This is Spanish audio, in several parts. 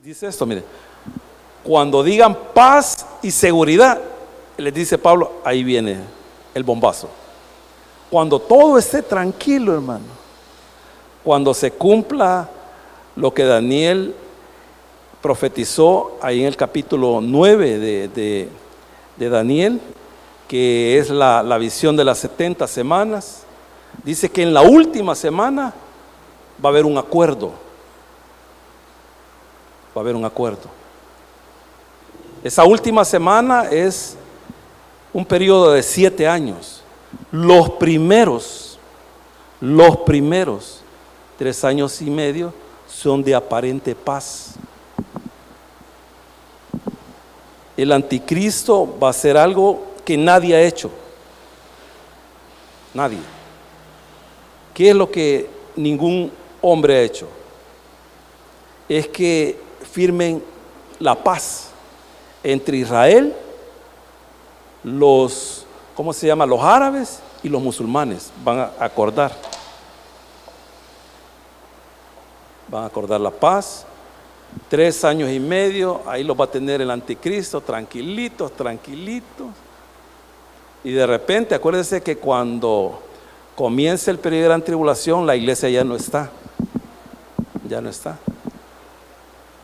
Dice esto, mire, cuando digan paz y seguridad, les dice Pablo, ahí viene el bombazo. Cuando todo esté tranquilo, hermano, cuando se cumpla lo que Daniel profetizó ahí en el capítulo 9 de Daniel, que es la visión de las 70 semanas, dice que en la última semana va a haber un acuerdo. Va a haber un acuerdo. Esa última semana es un periodo de 7 años. Los primeros 3 años y medio son de aparente paz. El anticristo va a hacer algo que nadie ha hecho. Nadie. ¿Qué es lo que ningún hombre ha hecho? Es que firmen la paz entre Israel, los árabes y los musulmanes. Van a acordar la paz. 3 años y medio, ahí los va a tener el anticristo, tranquilitos. Y de repente, acuérdense que cuando comience el periodo de la tribulación, la iglesia ya no está.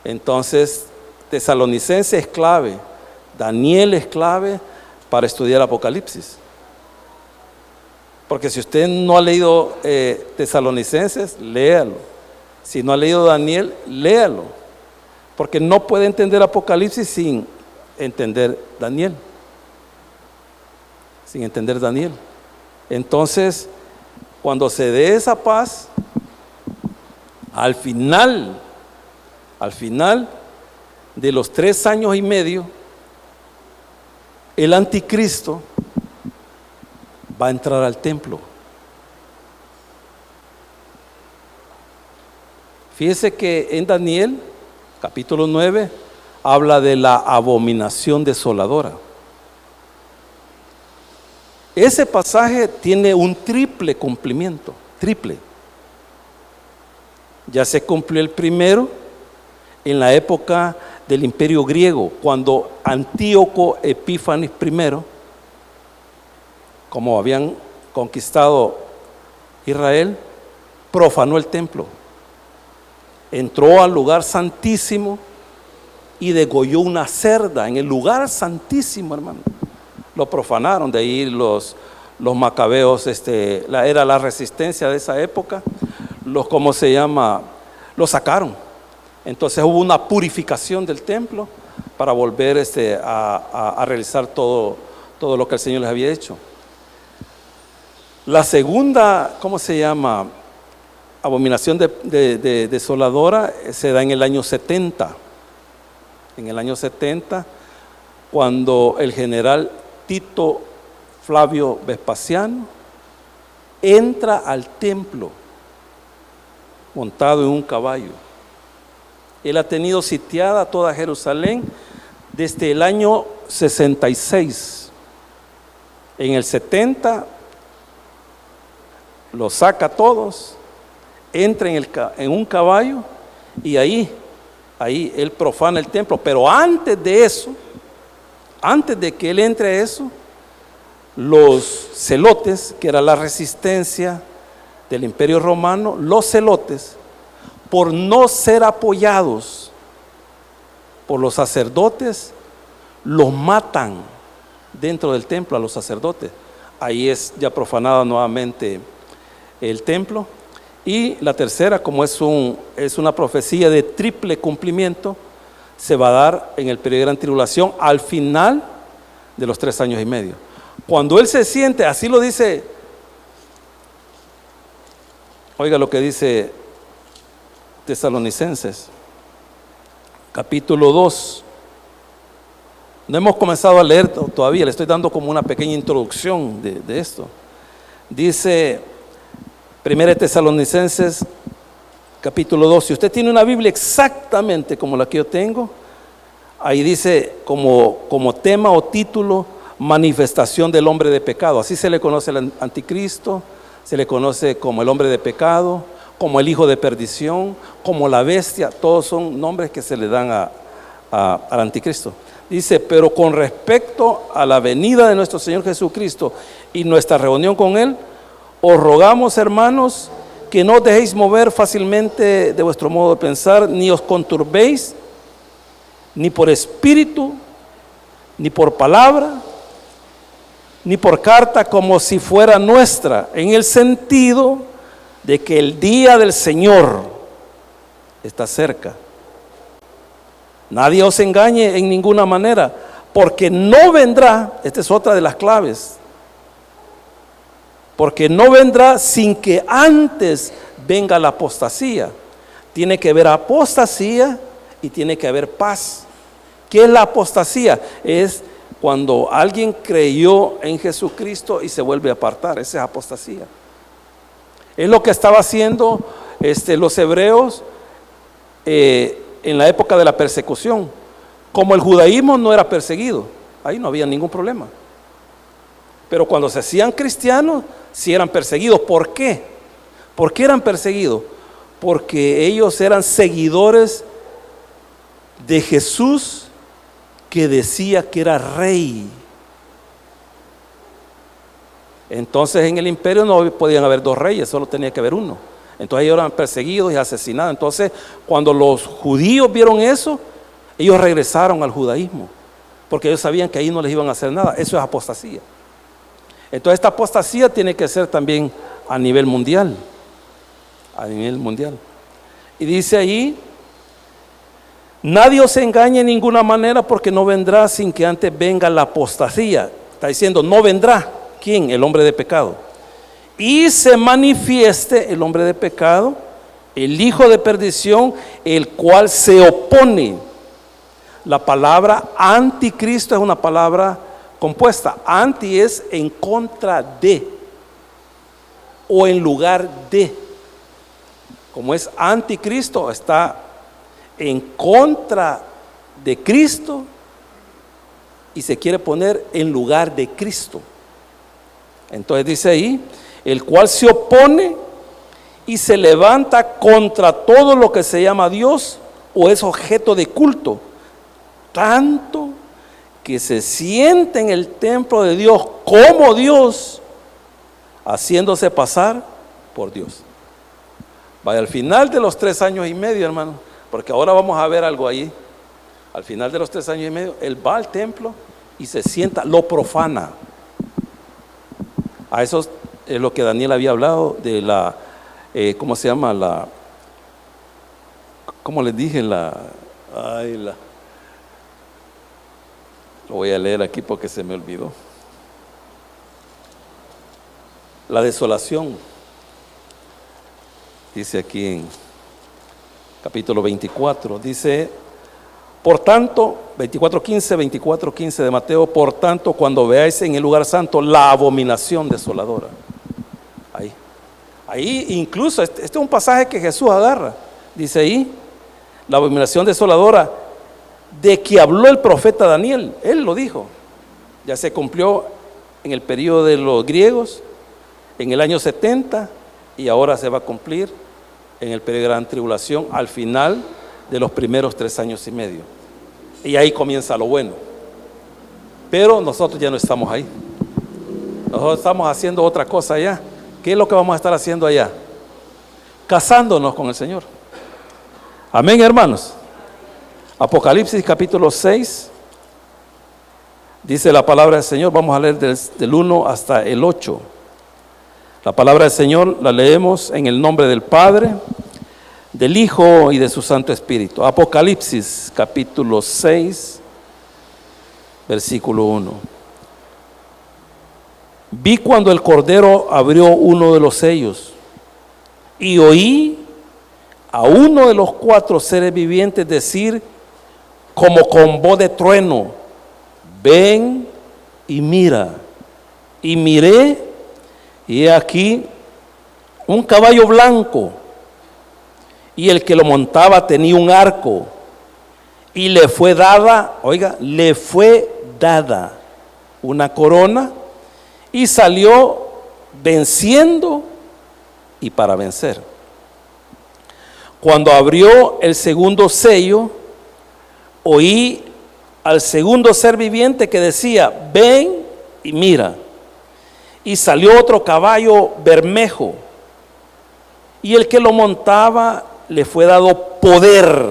Entonces, Tesalonicenses es clave, Daniel es clave para estudiar Apocalipsis. Porque si usted no ha leído Tesalonicenses, léalo. Si no ha leído Daniel, léalo. Porque no puede entender Apocalipsis sin entender Daniel. Entonces, cuando se dé esa paz, al final de los 3 años y medio, el anticristo va a entrar al templo. Fíjese que en Daniel, capítulo 9, habla de la abominación desoladora. Ese pasaje tiene un triple cumplimiento, triple. Ya se cumplió el primero en la época del Imperio griego, cuando Antíoco Epífanes I, como habían conquistado Israel, profanó el templo. Entró al lugar santísimo y degolló una cerda en el lugar santísimo, hermano. Lo profanaron. De ahí los macabeos, era la resistencia de esa época, lo sacaron. Entonces hubo una purificación del templo para volver a realizar todo lo que el Señor les había hecho. La segunda, abominación desoladora se da en el año 70. En el año 70, cuando el general Tito Flavio Vespasiano entra al templo montado en un caballo. Él ha tenido sitiada toda Jerusalén desde el año 66. En el 70 los saca a todos, entra en un caballo y ahí él profana el templo. Pero antes de eso, antes de que él entre a eso, los celotes, que era la resistencia del Imperio Romano, los celotes, por no ser apoyados por los sacerdotes, los matan dentro del templo a los sacerdotes. Ahí es ya profanado nuevamente el templo. Y la tercera, como es una profecía de triple cumplimiento, se va a dar en el periodo de la tribulación al final de los 3 años y medio. Cuando él se siente, así lo dice, oiga lo que dice Tesalonicenses, capítulo 2. No hemos comenzado a leer todavía, le estoy dando como una pequeña introducción de esto. Dice 1 Tesalonicenses, capítulo 2. Si usted tiene una Biblia exactamente como la que yo tengo, ahí dice como tema o título, manifestación del hombre de pecado. Así se le conoce al anticristo, se le conoce como el hombre de pecado, como el hijo de perdición, como la bestia, todos son nombres que se le dan al anticristo. Dice, pero con respecto a la venida de nuestro Señor Jesucristo y nuestra reunión con Él, os rogamos, hermanos, que no os dejéis mover fácilmente de vuestro modo de pensar, ni os conturbéis, ni por espíritu, ni por palabra, ni por carta, como si fuera nuestra, en el sentido de que el día del Señor está cerca. Nadie os engañe en ninguna manera, porque no vendrá, esta es otra de las claves, porque no vendrá sin que antes venga la apostasía. Tiene que haber apostasía y tiene que haber paz. ¿Qué es la apostasía? Es cuando alguien creyó en Jesucristo y se vuelve a apartar. Esa es apostasía. Es lo que estaba haciendo los hebreos en la época de la persecución. Como el judaísmo no era perseguido, ahí no había ningún problema. Pero cuando se hacían cristianos, sí eran perseguidos. ¿Por qué? ¿Por qué eran perseguidos? Porque ellos eran seguidores de Jesús, que decía que era rey. Entonces en el imperio no podían haber dos reyes, solo tenía que haber uno. Entonces ellos eran perseguidos y asesinados. Entonces cuando los judíos vieron eso, ellos regresaron al judaísmo, porque ellos sabían que ahí no les iban a hacer nada. Eso es apostasía. Entonces esta apostasía tiene que ser también a nivel mundial. A nivel mundial. Y dice ahí, nadie os engañe en ninguna manera, porque no vendrá sin que antes venga la apostasía. Está diciendo, no vendrá. ¿Quién? El hombre de pecado. Y se manifieste el hombre de pecado, el hijo de perdición, el cual se opone. La palabra anticristo es una palabra compuesta. Anti es en contra de o en lugar de. Como es anticristo, está en contra de Cristo y se quiere poner en lugar de Cristo. Entonces dice ahí, el cual se opone y se levanta contra todo lo que se llama Dios o es objeto de culto, tanto que se siente en el templo de Dios como Dios, haciéndose pasar por Dios. Vaya, al final de los 3 años y medio, hermano, porque ahora vamos a ver algo ahí. Al final de los 3 años y medio, él va al templo y se sienta, lo profana. A eso es lo que Daniel había hablado de la, ¿cómo se llama? ¿Cómo les dije? Lo voy a leer aquí porque se me olvidó. La desolación. Dice aquí en capítulo 24, dice, por tanto, 24:15 de Mateo, por tanto, cuando veáis en el lugar santo la abominación desoladora. Ahí incluso, este es un pasaje que Jesús agarra, dice ahí, la abominación desoladora, de que habló el profeta Daniel, él lo dijo, ya se cumplió en el periodo de los griegos, en el año 70, y ahora se va a cumplir en el periodo de gran tribulación, al final de los primeros 3 años y medio. Y ahí comienza lo bueno. Pero nosotros ya no estamos ahí. Nosotros estamos haciendo otra cosa allá. ¿Qué es lo que vamos a estar haciendo allá? Casándonos con el Señor. Amén, hermanos. Apocalipsis capítulo 6. Dice la palabra del Señor. Vamos a leer del 1 hasta el 8. La palabra del Señor la leemos en el nombre del Padre, del Hijo y de su Santo Espíritu. Apocalipsis capítulo 6, versículo 1. Vi cuando el Cordero abrió uno de los sellos y oí a uno de los 4 seres vivientes decir como con voz de trueno, ven y mira. Y miré, y he aquí un caballo blanco, y el que lo montaba tenía un arco, y le fue dada, le fue dada una corona, y salió venciendo y para vencer. Cuando abrió el segundo sello, oí al segundo ser viviente que decía: ven y mira. Y salió otro caballo bermejo, y el que lo montaba le fue dado poder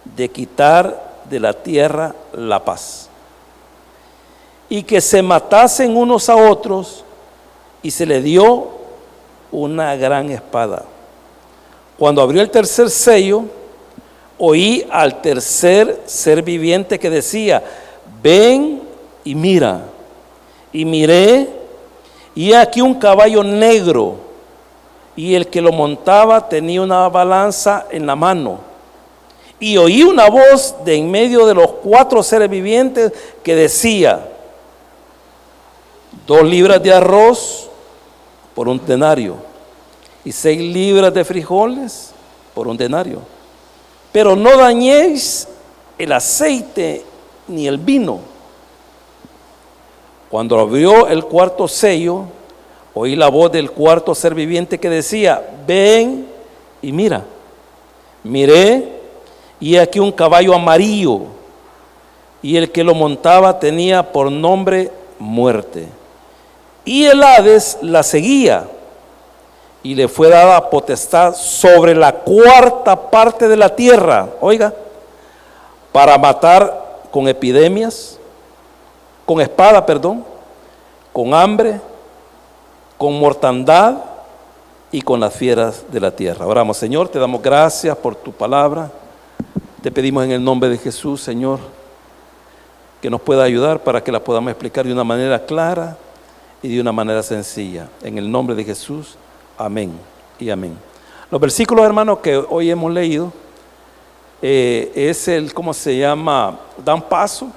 de quitar de la tierra la paz, y que se matasen unos a otros, y se le dio una gran espada. Cuando abrió el tercer sello, oí al tercer ser viviente que decía: ven y mira. Y miré, y aquí un caballo negro, y el que lo montaba tenía una balanza en la mano. Y oí una voz de en medio de los 4 seres vivientes que decía: 2 libras de arroz por un denario, y 6 libras de frijoles por un denario. Pero no dañéis el aceite ni el vino. Cuando abrió el cuarto sello, oí la voz del cuarto ser viviente que decía: ven y mira. Miré, y aquí un caballo amarillo, y el que lo montaba tenía por nombre Muerte. Y el Hades la seguía, y le fue dada potestad sobre la 4ª parte de la tierra, oiga, para matar con epidemias, con espada, con hambre, con mortandad y con las fieras de la tierra. Oramos. Señor, te damos gracias por tu palabra. Te pedimos en el nombre de Jesús, Señor, que nos pueda ayudar para que la podamos explicar de una manera clara y de una manera sencilla. En el nombre de Jesús, amén y amén. Los versículos, hermanos, que hoy hemos leído es el, ¿cómo se llama? Dan paso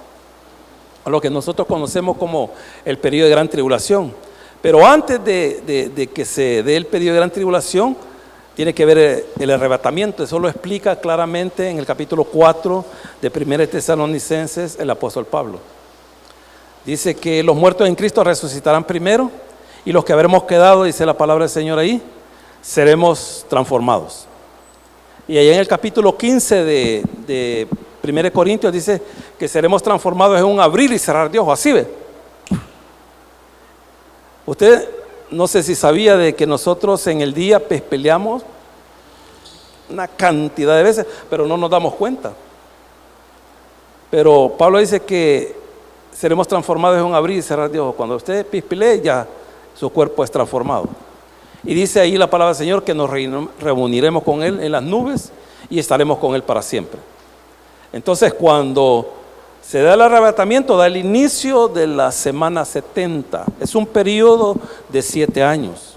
a lo que nosotros conocemos como el periodo de gran tribulación. Pero antes de que se dé el periodo de gran tribulación, tiene que ver el arrebatamiento. Eso lo explica claramente en el capítulo 4 de 1 Tesalonicenses el apóstol Pablo. Dice que los muertos en Cristo resucitarán primero, y los que habremos quedado, dice la palabra del Señor ahí, seremos transformados. Y allá en el capítulo 15 de 1 Corintios dice que seremos transformados en un abrir y cerrar de ojos. Así ve. Usted no sé si sabía de que nosotros en el día peleamos una cantidad de veces, pero no nos damos cuenta. Pero Pablo dice que seremos transformados en un abrir y cerrar de ojos. Cuando usted pispelee, ya su cuerpo es transformado. Y dice ahí la palabra del Señor que nos reuniremos con Él en las nubes y estaremos con Él para siempre. Entonces, cuando se da el arrebatamiento, da el inicio de la semana 70. Es un periodo de 7 años.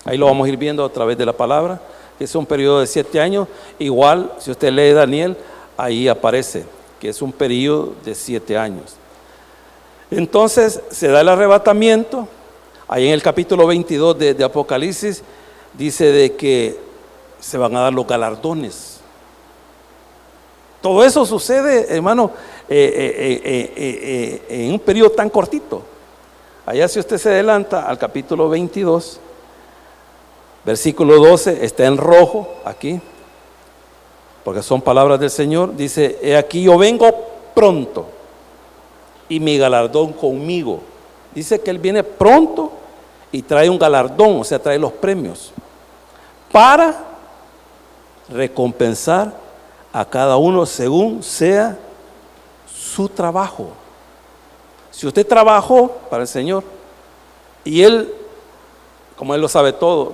Ahí lo vamos a ir viendo a través de la palabra. Es un periodo de 7 años. Igual, si usted lee Daniel, ahí aparece que es un periodo de 7 años. Entonces, se da el arrebatamiento. Ahí en el capítulo 22 de Apocalipsis dice de que se van a dar los galardones. Todo eso sucede, hermano, en un periodo tan cortito. Allá, si usted se adelanta al capítulo 22, versículo 12, está en rojo aquí, porque son palabras del Señor. Dice: he aquí yo vengo pronto, y mi galardón conmigo. Dice que Él viene pronto y trae un galardón, o sea, trae los premios, para recompensar a cada uno según sea su trabajo. Si usted trabajó para el Señor, y Él, como Él lo sabe todo,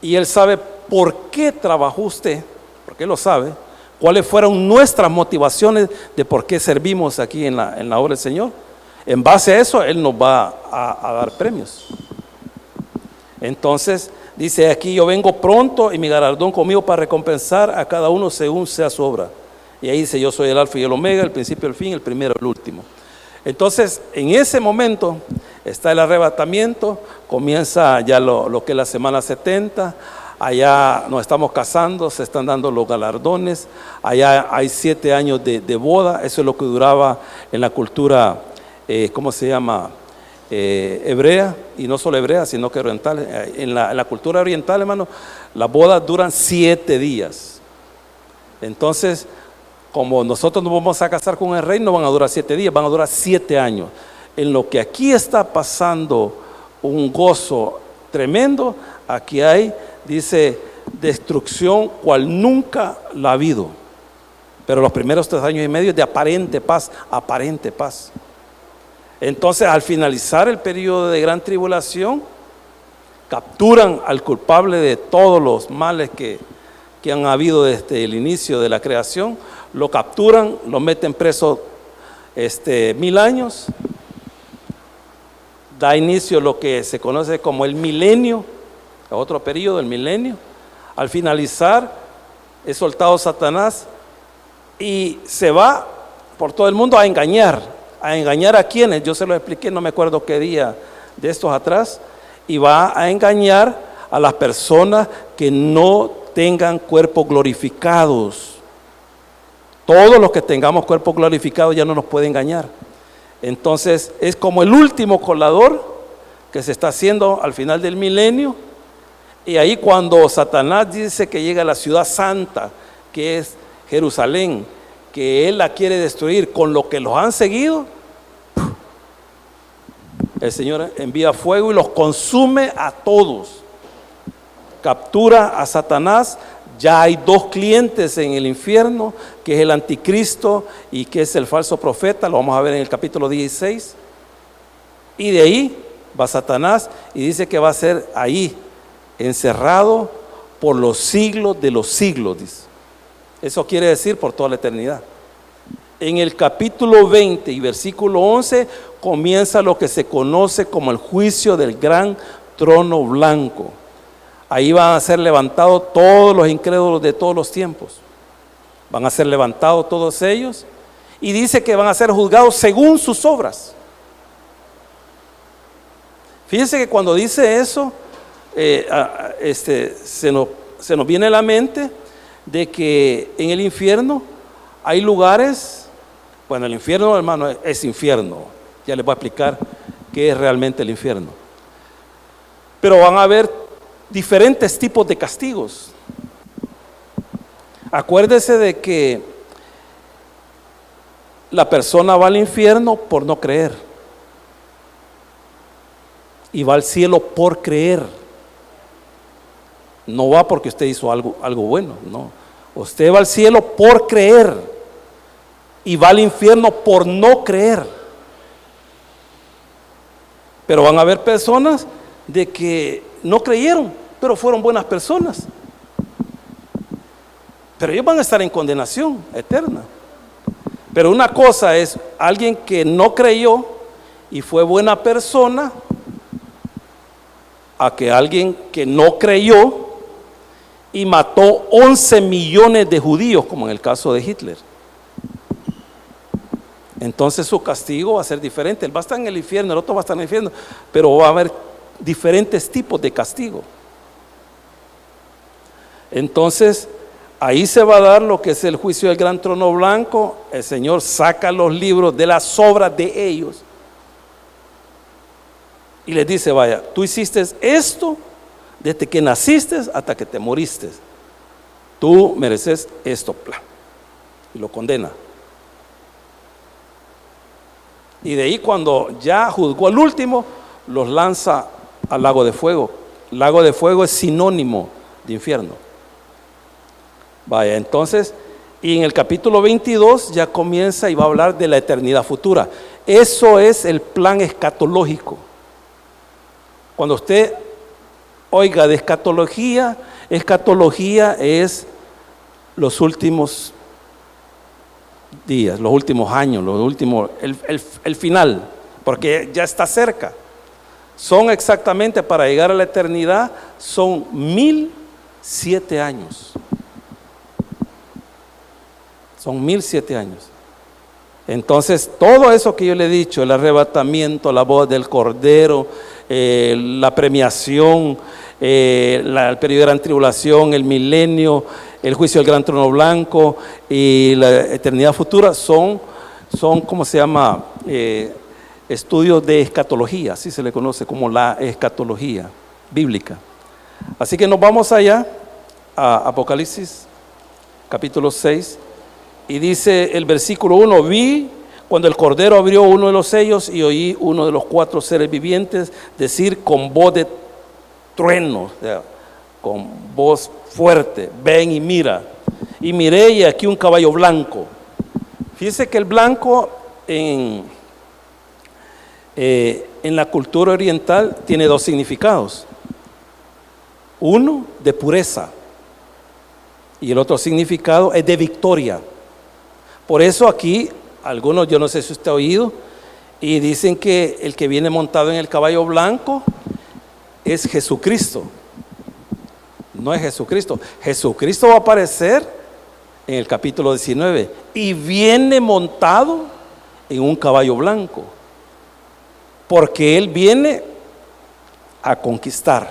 y Él sabe por qué trabajó usted, porque Él lo sabe, cuáles fueron nuestras motivaciones de por qué servimos aquí en la obra del Señor, en base a eso Él nos va a dar premios. Entonces dice aquí: yo vengo pronto y mi galardón conmigo para recompensar a cada uno según sea su obra. Y ahí dice: yo soy el alfa y el omega, el principio y el fin, el primero y el último. Entonces, en ese momento está el arrebatamiento, comienza ya lo que es la semana 70. Allá nos estamos casando, se están dando los galardones. Allá hay 7 años de boda. Eso es lo que duraba en la cultura, ¿cómo se llama? hebrea, y no solo hebrea, sino que oriental. En la cultura oriental, hermano, las bodas duran 7 días. Entonces, como nosotros nos vamos a casar con el rey, no van a durar 7 días, van a durar 7 años. En lo que aquí está pasando un gozo tremendo, aquí hay, dice, destrucción cual nunca la ha habido. Pero los primeros 3 años y medio es de aparente paz, aparente paz. Entonces, al finalizar el periodo de gran tribulación, capturan al culpable de todos los males que han habido desde el inicio de la creación, lo capturan, lo meten preso 1000 años, da inicio a lo que se conoce como el milenio, otro periodo, el milenio. Al finalizar, es soltado Satanás y se va por todo el mundo a engañar a quienes, yo se lo expliqué, no me acuerdo qué día de estos atrás, y va a engañar a las personas que no tengan cuerpos glorificados. Todos los que tengamos cuerpos glorificados ya no nos puede engañar. Entonces es como el último colador que se está haciendo al final del milenio, y ahí cuando Satanás dice que llega a la ciudad santa, que es Jerusalén, que él la quiere destruir con lo que los han seguido, el Señor envía fuego y los consume a todos. Captura a Satanás. Ya hay 2 clientes en el infierno, que es el anticristo y que es el falso profeta, lo vamos a ver en el capítulo 16. Y de ahí va Satanás y dice que va a ser ahí encerrado por los siglos de los siglos, dice. Eso quiere decir por toda la eternidad. En el capítulo 20 y versículo 11 comienza lo que se conoce como el juicio del gran trono blanco. Ahí van a ser levantados todos los incrédulos de todos los tiempos. Van a ser levantados todos ellos, y dice que van a ser juzgados según sus obras. Fíjense que cuando dice eso, se nos viene a la mente de que en el infierno hay lugares. Bueno, el infierno, hermano, es infierno. Ya les voy a explicar qué es realmente el infierno. Pero van a haber diferentes tipos de castigos. Acuérdese de que la persona va al infierno por no creer, y va al cielo por creer. No va porque usted hizo algo bueno, no. Usted va al cielo por creer y va al infierno por no creer. Pero van a haber personas de que no creyeron, pero fueron buenas personas. Pero ellos van a estar en condenación eterna. Pero una cosa es alguien que no creyó y fue buena persona, a que alguien que no creyó y mató 11 millones de judíos, como en el caso de Hitler. Entonces su castigo va a ser diferente. Él va a estar en el infierno, el otro va a estar en el infierno, pero va a haber diferentes tipos de castigo. Entonces ahí se va a dar lo que es el juicio del gran trono blanco. El Señor saca los libros de las obras de ellos y les dice: vaya, tú hiciste esto desde que naciste hasta que te moriste, tú mereces esto, y lo condena. Y de ahí, cuando ya juzgó al último, los lanza al lago de fuego. Lago de fuego es sinónimo de infierno. Vaya, entonces, y en el capítulo 22 ya comienza y va a hablar de la eternidad futura. Eso es el plan escatológico. Cuando usted oiga de escatología, escatología es los últimos días, los últimos años, el final, porque ya está cerca. Son exactamente, para llegar a la eternidad, son 1007 años. Son 1007 años. Entonces, todo eso que yo le he dicho, el arrebatamiento, la boda del Cordero, la premiación, el periodo de gran tribulación, el milenio, el juicio del gran trono blanco y la eternidad futura, son ¿cómo se llama? estudios de escatología, así se le conoce como la escatología bíblica. Así que nos vamos allá a Apocalipsis capítulo 6 y dice el versículo 1: vi cuando el Cordero abrió uno de los sellos y oí uno de los 4 seres vivientes decir con voz de trueno, o sea, con voz fuerte: ven y mira. Y miré, y aquí un caballo blanco. Fíjese que el blanco en la cultura oriental tiene 2 significados. Uno de pureza y el otro significado es de victoria. Por eso aquí algunos, yo no sé si usted ha oído, y dicen que el que viene montado en el caballo blanco es Jesucristo. No es Jesucristo. Jesucristo va a aparecer en el capítulo 19 y viene montado en un caballo blanco, porque Él viene a conquistar,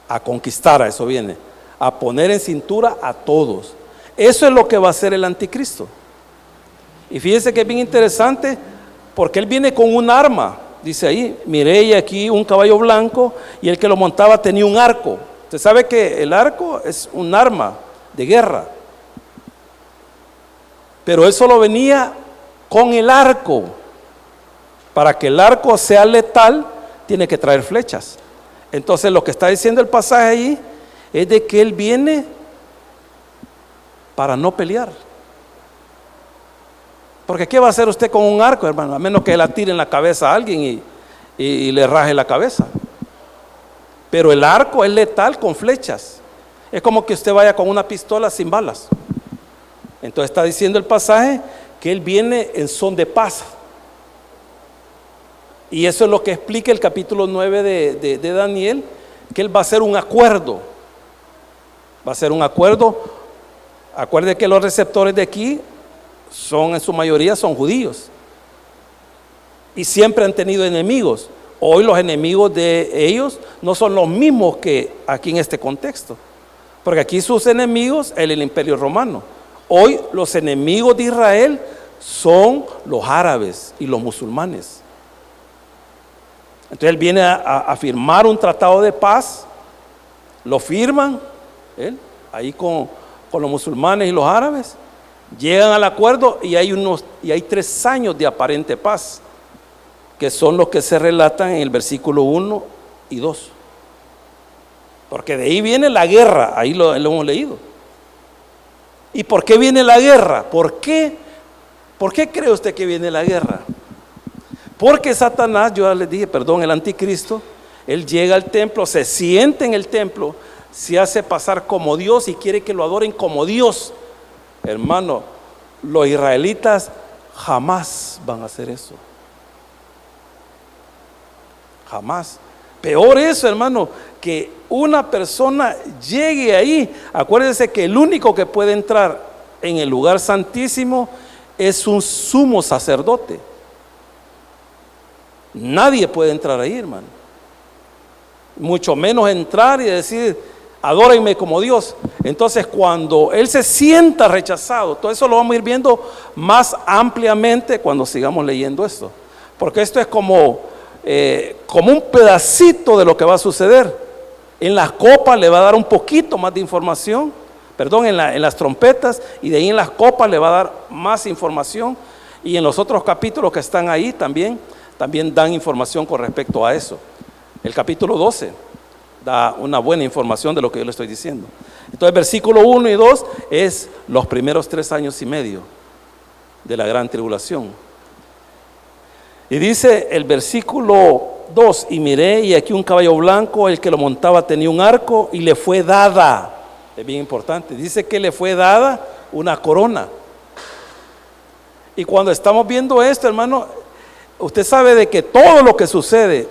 a eso viene, a poner en cintura a todos. Eso es lo que va a hacer el anticristo. Y fíjense que es bien interesante, porque Él viene con un arma. Dice ahí: miré y aquí un caballo blanco, y el que lo montaba tenía un arco. Usted sabe que el arco es un arma de guerra, pero Él solo venía con el arco. Para que el arco sea letal, tiene que traer flechas. Entonces lo que está diciendo el pasaje ahí es de que Él viene para no pelear. Porque ¿qué va a hacer usted con un arco, hermano? A menos que la tire en la cabeza a alguien y le raje la cabeza. Pero el arco es letal con flechas. Es como que usted vaya con una pistola sin balas. Entonces está diciendo el pasaje que Él viene en son de paz. Y eso es lo que explica el capítulo 9 de Daniel, que Él va a hacer un acuerdo. Va a hacer un acuerdo. Acuerde que los receptores de aquí en su mayoría son judíos. Y siempre han tenido enemigos. Hoy los enemigos de ellos no son los mismos que aquí en este contexto. Porque aquí sus enemigos es el imperio romano. Hoy los enemigos de Israel son los árabes y los musulmanes. Entonces Él viene a firmar un tratado de paz. Lo firman Él ahí con los musulmanes y los árabes. Llegan al acuerdo y hay 3 años de aparente paz, que son los que se relatan en el versículo 1 y 2. Porque de ahí viene la guerra, ahí lo hemos leído. ¿Y por qué viene la guerra? ¿Por qué cree usted que viene la guerra? Porque Satanás, yo ya les dije, el anticristo, él llega al templo, se siente en el templo, se hace pasar como Dios y quiere que lo adoren como Dios. Hermano, los israelitas jamás van a hacer eso. Jamás. Peor eso, hermano, que una persona llegue ahí. Acuérdense que el único que puede entrar en el lugar santísimo es un sumo sacerdote. Nadie puede entrar ahí, hermano. Mucho menos entrar y decir: adórenme como Dios. Entonces, cuando él se sienta rechazado, todo eso lo vamos a ir viendo más ampliamente cuando sigamos leyendo esto. Porque esto es como un pedacito de lo que va a suceder. En las copas le va a dar un poquito más de información, en las trompetas, y de ahí en las copas le va a dar más información. Y en los otros capítulos que están ahí también dan información con respecto a eso. El capítulo 12 da una buena información de lo que yo le estoy diciendo. Entonces, versículo 1 y 2 es los primeros 3 años y medio de la gran tribulación. Y dice el versículo 2: y miré, y aquí un caballo blanco, el que lo montaba tenía un arco, y le fue dada, es bien importante, dice que le fue dada una corona. Y cuando estamos viendo esto, hermano, usted sabe de que todo lo que sucede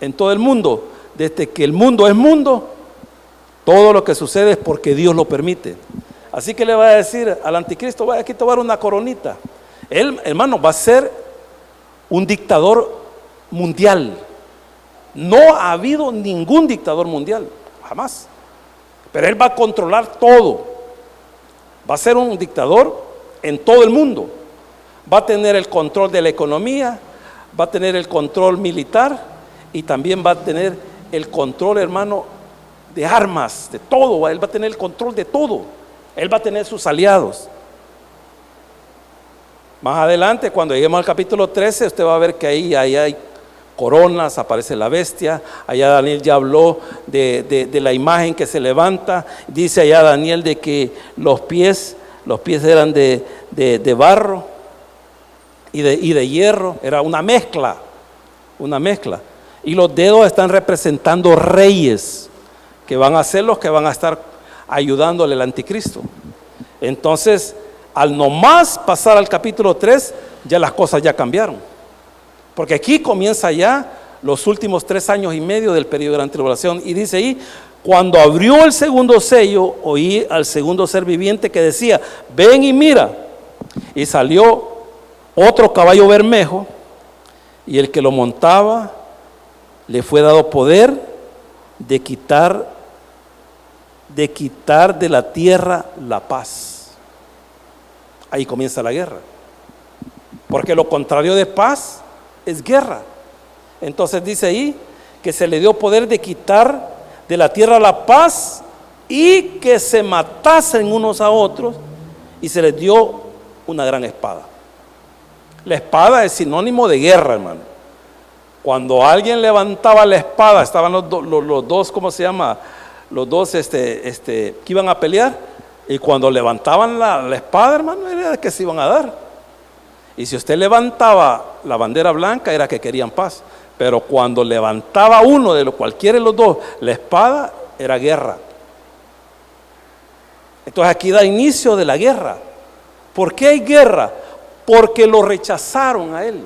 en todo el mundo, desde que el mundo es mundo, todo lo que sucede es porque Dios lo permite. Así que le va a decir al anticristo: vaya, aquí te voy a dar una coronita. Él, hermano, va a ser un dictador mundial. No ha habido ningún dictador mundial, jamás. Pero él va a controlar todo. Va a ser un dictador en todo el mundo. Va a tener el control de la economía, va a tener el control militar y también va a tener el control, hermano, de armas, de todo. Él va a tener el control de todo. Él va a tener sus aliados. Más adelante, cuando lleguemos al capítulo 13, usted va a ver que ahí hay coronas, aparece la bestia. Allá Daniel ya habló de la imagen que se levanta. Dice allá Daniel de que los pies eran de barro y de hierro. Era una mezcla. Y los dedos están representando reyes, que van a ser los que van a estar ayudándole al anticristo. Entonces, al nomás pasar al capítulo 3, ya las cosas ya cambiaron. Porque aquí comienza ya los últimos 3 años y medio del periodo de gran tribulación. Y dice ahí, cuando abrió el segundo sello, oí al segundo ser viviente que decía, ven y mira. Y salió otro caballo bermejo, y el que lo montaba le fue dado poder de quitar de la tierra la paz. Ahí comienza la guerra, porque lo contrario de paz es guerra. Entonces dice ahí que se le dio poder de quitar de la tierra la paz y que se matasen unos a otros, y se les dio una gran espada. La espada es sinónimo de guerra, hermano. Cuando alguien levantaba la espada, estaban los dos, ¿cómo se llama? Los dos que iban a pelear. Y cuando levantaban la espada, hermano, era que se iban a dar. Y si usted levantaba la bandera blanca, era que querían paz. Pero cuando levantaba uno de cualquiera de los dos la espada, era guerra. Entonces aquí da inicio de la guerra. ¿Por qué hay guerra? Porque lo rechazaron a él,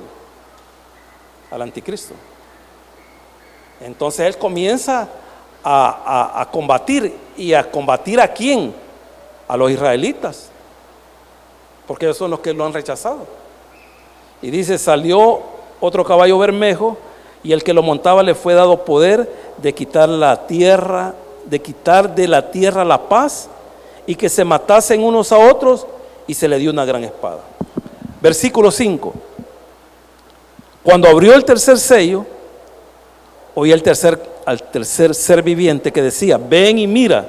al anticristo. Entonces él comienza a combatir. ¿Y a combatir a quién? A los israelitas, porque ellos son los que lo han rechazado. Y dice, salió otro caballo bermejo, y el que lo montaba le fue dado poder de quitar de la tierra la paz, y que se matasen unos a otros, y se le dio una gran espada. Versículo 5. Cuando abrió el tercer sello, oí al tercer ser viviente que decía, ven y mira.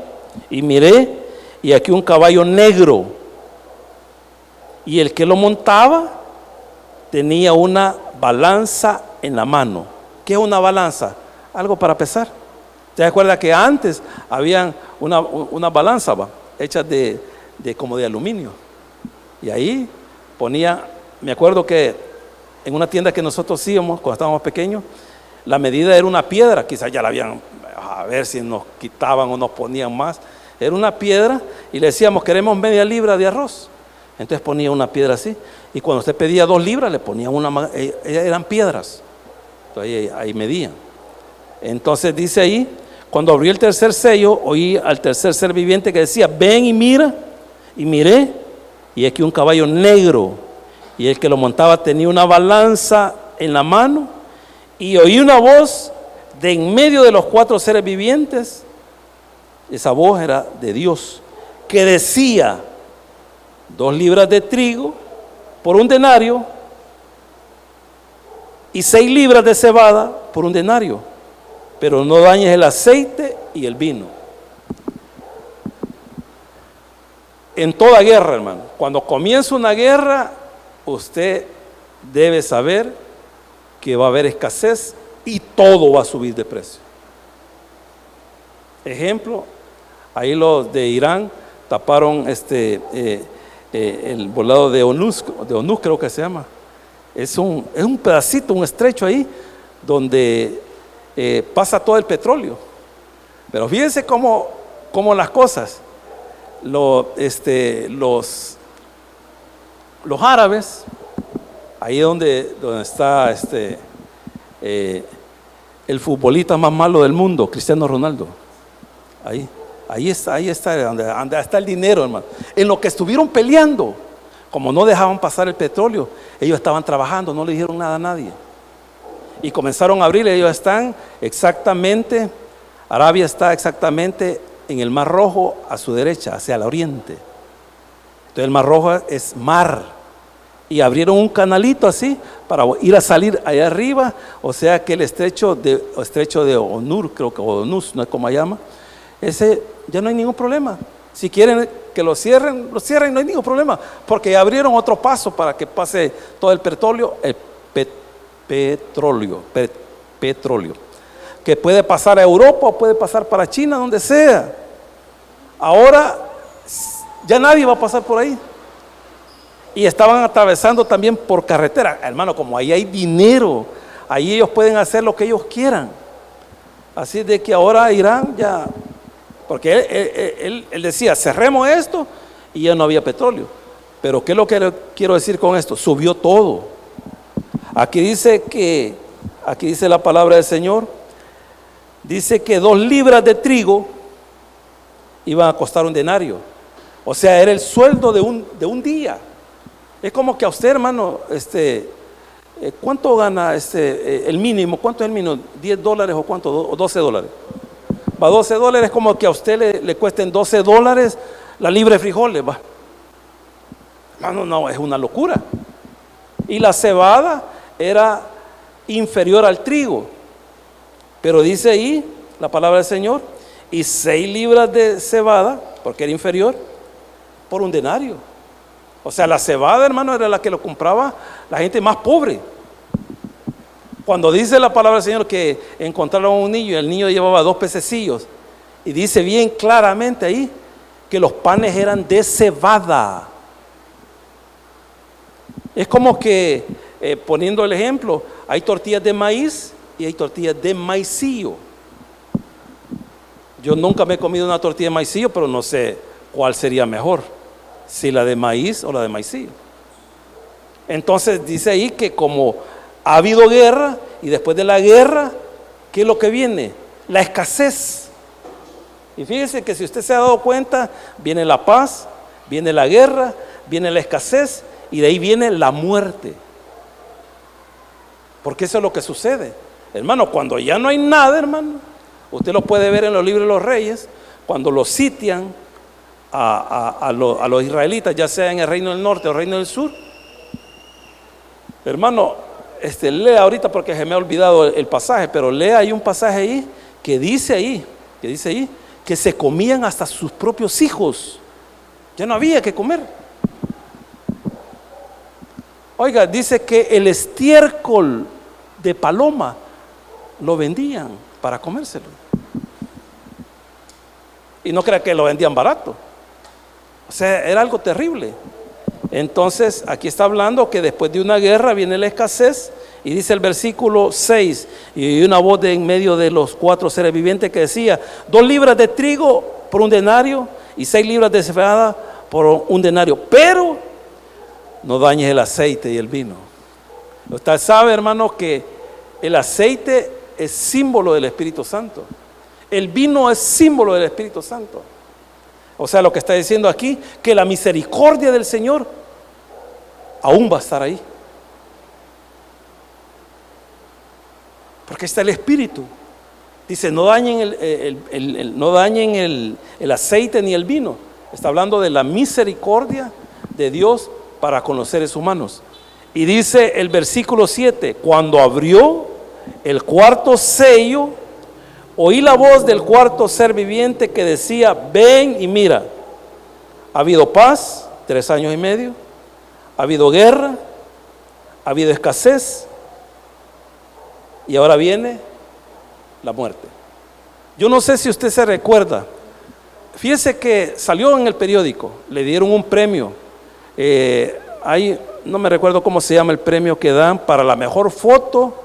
Y miré, y aquí un caballo negro, y el que lo montaba tenía una balanza en la mano. ¿Qué es una balanza? Algo para pesar. ¿Se acuerda que antes habían una balanza hecha como de aluminio? Y ahí ponía, me acuerdo que en una tienda que nosotros íbamos cuando estábamos pequeños, la medida era una piedra, quizás ya la habían, a ver si nos quitaban o nos ponían más. Era una piedra y le decíamos, queremos media libra de arroz. Entonces ponía una piedra así, y cuando usted pedía 2 libras le ponía eran piedras. Entonces ahí medían. Entonces dice ahí, cuando abrió el tercer sello, oí al tercer ser viviente que decía, ven y mira. Y miré, y aquí un caballo negro, y el que lo montaba tenía una balanza en la mano, y oí una voz de en medio de los 4 seres vivientes. Esa voz era de Dios, que decía, 2 libras de trigo por 1 denario y 6 libras de cebada por 1 denario, pero no dañes el aceite y el vino. En toda guerra, hermano, cuando comienza una guerra, usted debe saber que va a haber escasez y todo va a subir de precio. Ejemplo, ahí los de Irán taparon el poblado de Onus creo que se llama. Es un pedacito, un estrecho ahí donde pasa todo el petróleo. Pero fíjense cómo las cosas, los árabes, ahí donde está el futbolista más malo del mundo, Cristiano Ronaldo. Ahí está donde está el dinero, hermano. En lo que estuvieron peleando, como no dejaban pasar el petróleo, ellos estaban trabajando, no le dijeron nada a nadie. Y comenzaron a abrir, ellos están exactamente, Arabia está exactamente en el Mar Rojo a su derecha, hacia el oriente. Entonces el Mar Rojo es mar, y abrieron un canalito así para ir a salir allá arriba, o sea que el estrecho de Onur, creo que Onus, no es como se llama, ese ya no hay ningún problema. Si quieren que lo cierren, no hay ningún problema, porque ya abrieron otro paso para que pase todo el petróleo, petróleo, que puede pasar a Europa o puede pasar para China, donde sea. Ahora ya nadie va a pasar por ahí. Y estaban atravesando también por carretera. Hermano, como ahí hay dinero, ahí ellos pueden hacer lo que ellos quieran. Así de que ahora Irán ya, porque él decía, cerremos esto, y ya no había petróleo. Pero ¿qué es lo que quiero decir con esto? Subió todo. Aquí dice la palabra del Señor, dice que 2 libras de trigo iban a costar un denario. O sea, era el sueldo de un día. Es como que a usted, hermano, ¿cuánto gana el mínimo? ¿Cuánto es el mínimo? $10 o cuánto, o $12. Va, $12 es como que a usted le cuesten $12 la libra de frijoles, va. Hermano, no, es una locura. Y la cebada era inferior al trigo. Pero dice ahí la palabra del Señor, y 6 libras de cebada, porque era inferior, por un denario. O sea, la cebada, hermano, era la que lo compraba la gente más pobre. Cuando dice la palabra del Señor que encontraron a un niño y el niño llevaba 2 pececillos, y dice bien claramente ahí que los panes eran de cebada. Es como que, poniendo el ejemplo, hay tortillas de maíz y hay tortillas de maicillo. Yo nunca me he comido una tortilla de maicillo, pero no sé cuál sería mejor, si la de maíz o la de maicillo. Entonces dice ahí que como ha habido guerra, y después de la guerra, ¿qué es lo que viene? La escasez. Y fíjese que si usted se ha dado cuenta, viene la paz, viene la guerra, viene la escasez, y de ahí viene la muerte. Porque eso es lo que sucede, hermano. Cuando ya no hay nada, hermano, usted lo puede ver en los libros de los reyes, cuando los sitian a los israelitas, ya sea en el reino del norte o el reino del sur. Hermano, lea ahorita porque se me ha olvidado el pasaje, pero lea ahí un pasaje ahí que dice ahí que se comían hasta sus propios hijos. Ya no había que comer. Oiga, dice que el estiércol de paloma lo vendían para comérselo. Y no crea que lo vendían barato. O sea, era algo terrible. Entonces, aquí está hablando que después de una guerra viene la escasez, y dice el versículo 6, y oí una voz de en medio de los 4 seres vivientes que decía: 2 libras de trigo por un denario, y 6 libras de cebada por un denario, pero no dañes el aceite y el vino. Usted sabe, hermano, que el aceite es símbolo del Espíritu Santo. El vino es símbolo del Espíritu Santo. O sea, lo que está diciendo aquí, que la misericordia del Señor aún va a estar ahí. Porque está el Espíritu. Dice, no dañen no dañen el aceite ni el vino. Está hablando de la misericordia de Dios para con los seres humanos. Y dice el versículo 7, cuando abrió el 4º sello, oí la voz del 4º ser viviente que decía: ven y mira. Ha habido paz 3 años y medio, ha habido guerra, ha habido escasez, y ahora viene la muerte. Yo no sé si usted se recuerda, fíjese que salió en el periódico, le dieron un premio, no me recuerdo cómo se llama el premio que dan para la mejor foto.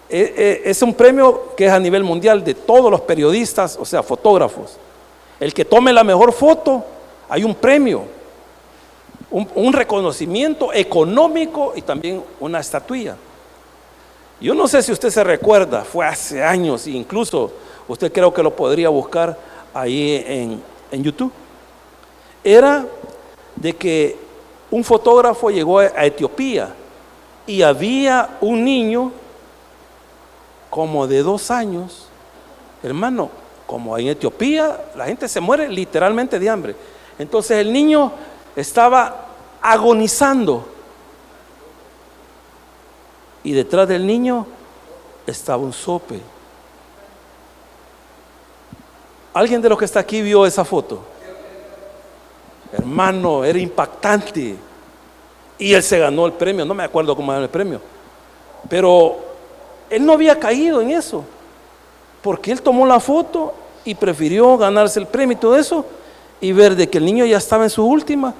Es un premio que es a nivel mundial de todos los periodistas, o sea, fotógrafos. El que tome la mejor foto, hay un premio, un reconocimiento económico y también una estatuilla. Yo no sé si usted se recuerda, fue hace años, incluso usted creo que lo podría buscar ahí en YouTube. Era de que un fotógrafo llegó a Etiopía y había un niño como de 2 años, hermano, como en Etiopía la gente se muere literalmente de hambre. Entonces el niño estaba agonizando y detrás del niño estaba un zope. ¿Alguien de los que está aquí vio esa foto? Hermano, era impactante. Y él se ganó el premio, no me acuerdo cómo era el premio, pero él no había caído en eso, porque él tomó la foto y prefirió ganarse el premio y todo eso, y ver de que el niño ya estaba en su última.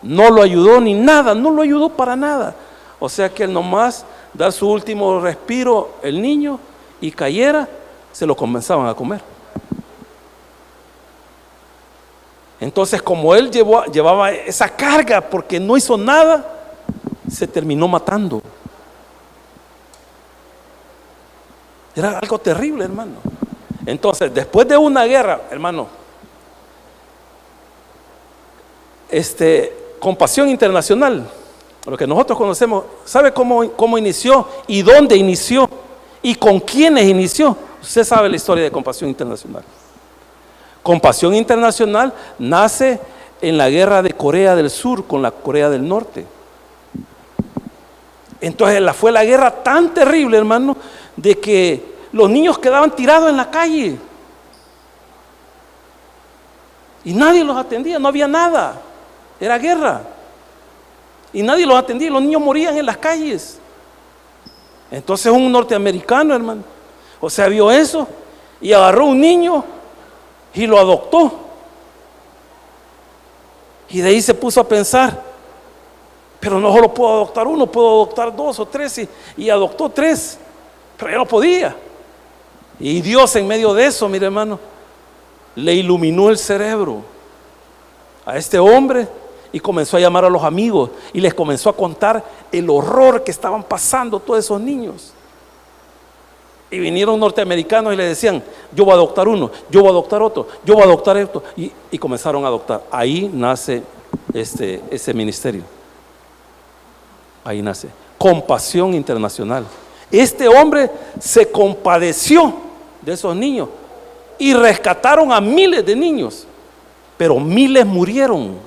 No lo ayudó ni nada, no lo ayudó para nada. O sea que él nomás dar su último respiro, el niño, y cayera, se lo comenzaban a comer. Entonces, como él llevaba esa carga porque no hizo nada, se terminó matando. Era algo terrible, hermano. Entonces, después de una guerra, hermano, Compasión Internacional, lo que nosotros conocemos, ¿sabe cómo inició y dónde inició y con quiénes inició? Usted sabe la historia de Compasión Internacional. Compasión Internacional nace en la guerra de Corea del Sur con la Corea del Norte. Entonces fue la guerra tan terrible, hermano, de que los niños quedaban tirados en la calle y nadie los atendía, no había nada, era guerra y nadie los atendía, los niños morían en las calles. Entonces un norteamericano, hermano, o sea, vio eso y agarró un niño y lo adoptó, y de ahí se puso a pensar, pero no solo puedo adoptar uno, puedo adoptar 2 o 3, y adoptó 3, pero ya no podía. Y Dios en medio de eso, mire hermano, le iluminó el cerebro a este hombre y comenzó a llamar a los amigos y les comenzó a contar el horror que estaban pasando todos esos niños. Y vinieron norteamericanos y le decían, yo voy a adoptar uno, yo voy a adoptar otro, yo voy a adoptar esto, y comenzaron a adoptar. Ahí nace ese ministerio. Ahí nace Compasión Internacional. Este hombre se compadeció de esos niños y rescataron a miles de niños, pero miles murieron.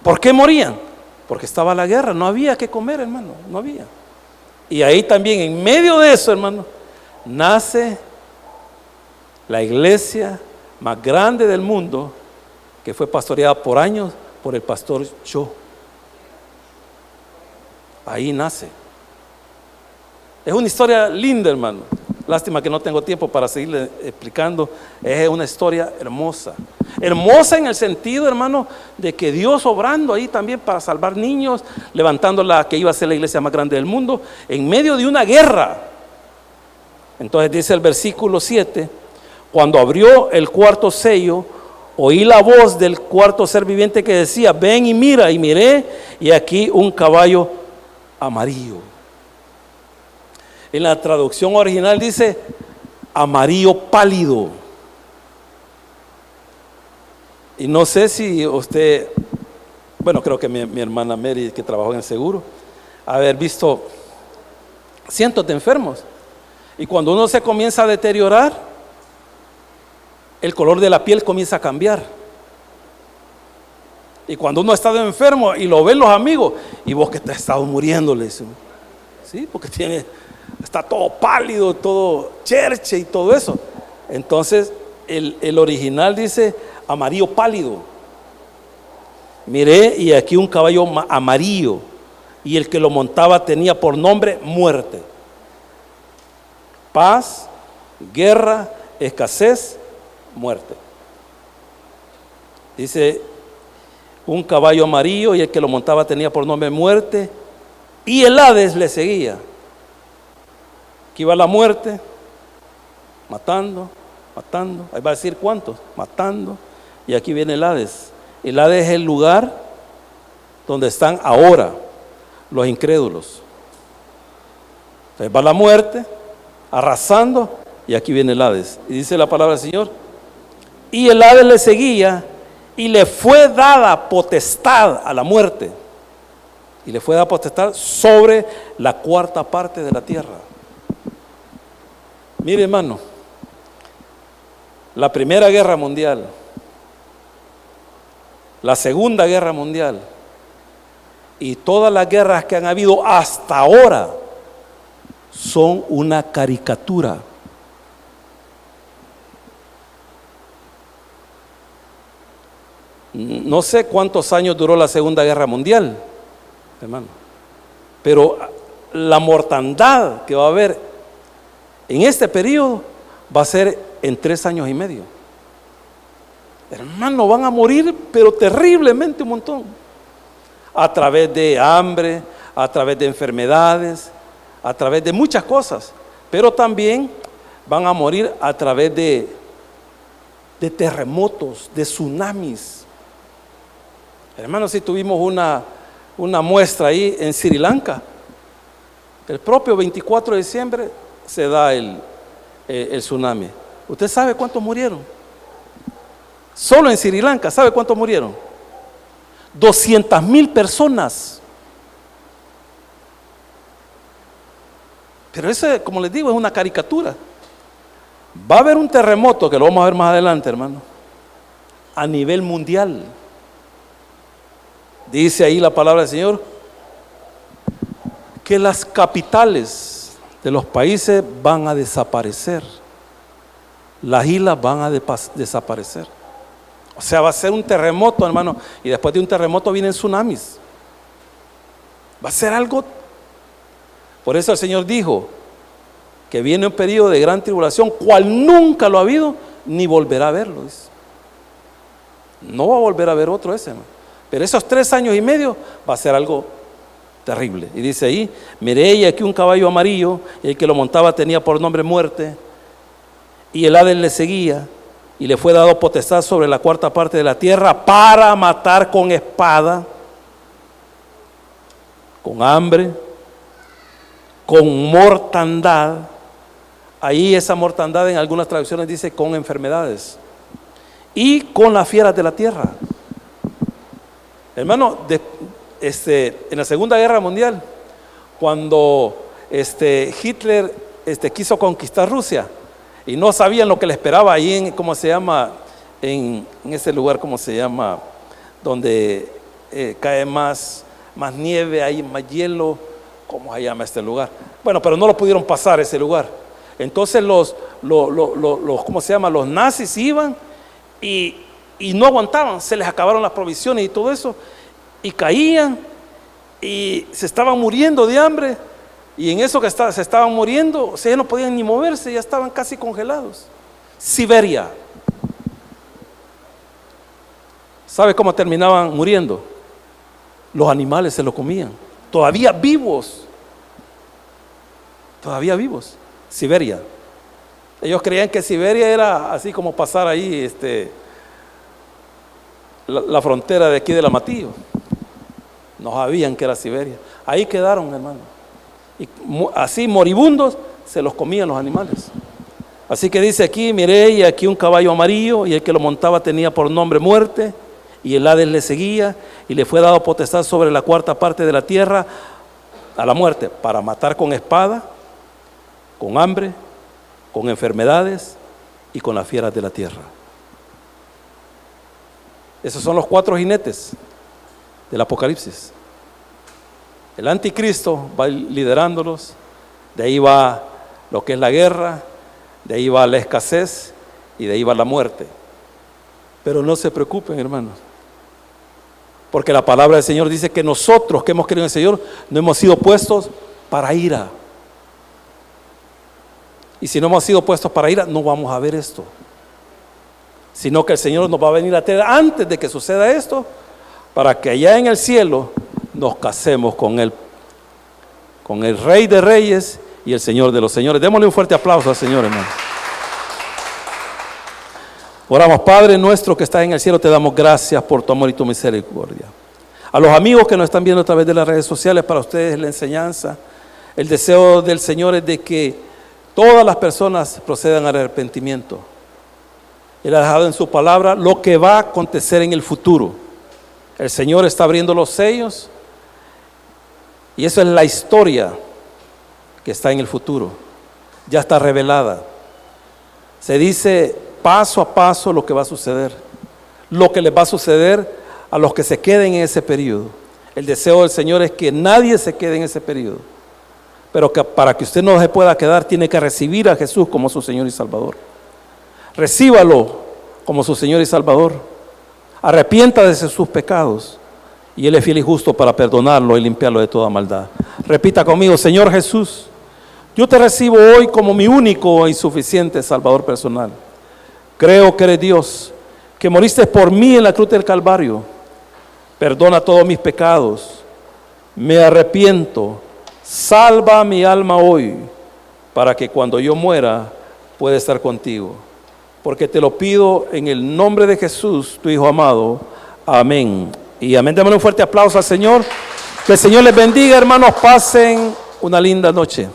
¿Por qué morían? Porque estaba la guerra, no había que comer, hermano, no había. Y ahí también, en medio de eso, hermano, nace la iglesia más grande del mundo, que fue pastoreada por años por el pastor Cho. Ahí nace. Es una historia linda, hermano. Lástima que no tengo tiempo para seguirle explicando. Es una historia hermosa. Hermosa en el sentido, hermano, de que Dios obrando ahí también para salvar niños, levantando la que iba a ser la iglesia más grande del mundo, en medio de una guerra. Entonces dice el versículo 7, cuando abrió el cuarto sello, oí la voz del cuarto ser viviente que decía, ven y mira, y miré, y aquí un caballo amarillo. En la traducción original dice amarillo pálido. Y no sé si usted, bueno, creo que mi hermana Mary, que trabajó en el seguro, haber visto cientos de enfermos. Y cuando uno se comienza a deteriorar, el color de la piel comienza a cambiar. Y cuando uno ha estado enfermo y lo ven los amigos, y vos que te has estado muriéndole, ¿sí? Porque está todo pálido, todo cherche y todo eso. Entonces el original dice amarillo pálido. Miré y aquí un caballo amarillo, y el que lo montaba tenía por nombre muerte. Paz, guerra, escasez, muerte. Dice un caballo amarillo, y el que lo montaba tenía por nombre muerte, y el Hades le seguía. Aquí va la muerte, matando, matando. Ahí va a decir cuántos, matando. Y aquí viene el Hades. El Hades es el lugar donde están ahora los incrédulos. Entonces va la muerte, arrasando, y aquí viene el Hades. Y dice la palabra del Señor, y el Hades le seguía, y le fue dada potestad a la muerte. Y le fue dada potestad sobre la cuarta parte de la tierra. Mire, hermano, la Primera Guerra Mundial, la Segunda Guerra Mundial y todas las guerras que han habido hasta ahora son una caricatura. No sé cuántos años duró la Segunda Guerra Mundial, hermano, pero la mortandad que va a haber en este periodo va a ser en 3 años y medio. Hermano, van a morir, pero terriblemente un montón, a través de hambre, a través de enfermedades, a través de muchas cosas, pero también van a morir a través de terremotos, de tsunamis. Hermanos, si tuvimos una muestra ahí en Sri Lanka, el propio 24 de diciembre se da el tsunami. ¿Usted sabe cuántos murieron? Solo en Sri Lanka, ¿sabe cuántos murieron? 200,000 personas. Pero eso, como les digo, es una caricatura. Va a haber un terremoto, que lo vamos a ver más adelante, hermano, a nivel mundial. Dice ahí la palabra del Señor que las capitales de los países van a desaparecer, las islas van a desaparecer. O sea, va a ser un terremoto, hermano, y después de un terremoto vienen tsunamis. Va a ser algo. Por eso el Señor dijo que viene un periodo de gran tribulación, cual nunca lo ha habido, ni volverá a verlo, dice. No va a volver a ver otro ese, hermano. Pero esos 3 años y medio va a ser algo terrible. Y dice ahí: miré y aquí un caballo amarillo, y el que lo montaba tenía por nombre Muerte, y el Hades le seguía, y le fue dado potestad sobre la cuarta parte de la tierra para matar con espada, con hambre, con mortandad. Ahí esa mortandad en algunas traducciones dice con enfermedades, y con las fieras de la tierra. Hermano, en la Segunda Guerra Mundial, cuando Hitler quiso conquistar Rusia y no sabían lo que le esperaba ahí en, ¿cómo se llama? En ese lugar, ¿cómo se llama? Donde cae más nieve, hay más hielo. ¿Cómo se llama este lugar? Bueno, pero no lo pudieron pasar ese lugar. Entonces ¿cómo se llama? Los nazis iban y no aguantaban, se les acabaron las provisiones y todo eso, y caían y se estaban muriendo de hambre, y en eso que se estaban muriendo, o sea, ya no podían ni moverse, ya estaban casi congelados. Siberia. ¿Sabe cómo terminaban muriendo? Los animales se lo comían, todavía vivos. Siberia. Ellos creían que Siberia era así como pasar ahí la frontera de aquí de la Matillo. No sabían que era Siberia. Ahí quedaron, hermano. Y así moribundos se los comían los animales. Así que dice aquí: miré y aquí un caballo amarillo, y el que lo montaba tenía por nombre Muerte, y el Hades le seguía, y le fue dado potestad sobre la cuarta parte de la tierra, a la muerte, para matar con espada, con hambre, con enfermedades y con las fieras de la tierra. Esos son los 4 jinetes del Apocalipsis. El anticristo va liderándolos, de ahí va lo que es la guerra, de ahí va la escasez y de ahí va la muerte. Pero no se preocupen, hermanos, porque la palabra del Señor dice que nosotros que hemos creído en el Señor no hemos sido puestos para ira. Y si no hemos sido puestos para ira, no vamos a ver esto, sino que el Señor nos va a venir a traer antes de que suceda esto, para que allá en el cielo nos casemos con Él, con el Rey de Reyes y el Señor de los Señores. Démosle un fuerte aplauso al Señor, hermano. Oramos. Padre nuestro que estás en el cielo, te damos gracias por tu amor y tu misericordia. A los amigos que nos están viendo a través de las redes sociales, para ustedes es la enseñanza. El deseo del Señor es de que todas las personas procedan al arrepentimiento. Él ha dejado en su palabra lo que va a acontecer en el futuro. El Señor está abriendo los sellos, y eso es la historia que está en el futuro. Ya está revelada. Se dice paso a paso lo que va a suceder. Lo que les va a suceder a los que se queden en ese periodo. El deseo del Señor es que nadie se quede en ese periodo, pero que para que usted no se pueda quedar, tiene que recibir a Jesús como su Señor y Salvador. Recíbalo como su Señor y Salvador. Arrepiéntase de sus pecados y Él es fiel y justo para perdonarlo y limpiarlo de toda maldad. Repita conmigo: Señor Jesús, yo te recibo hoy como mi único e insuficiente Salvador personal. Creo que eres Dios, que moriste por mí en la cruz del Calvario. Perdona todos mis pecados. Me arrepiento. Salva mi alma hoy, para que cuando yo muera pueda estar contigo. Porque te lo pido en el nombre de Jesús, tu Hijo amado. Amén. Y amén. Démosle un fuerte aplauso al Señor. Que el Señor les bendiga, hermanos. Pasen una linda noche.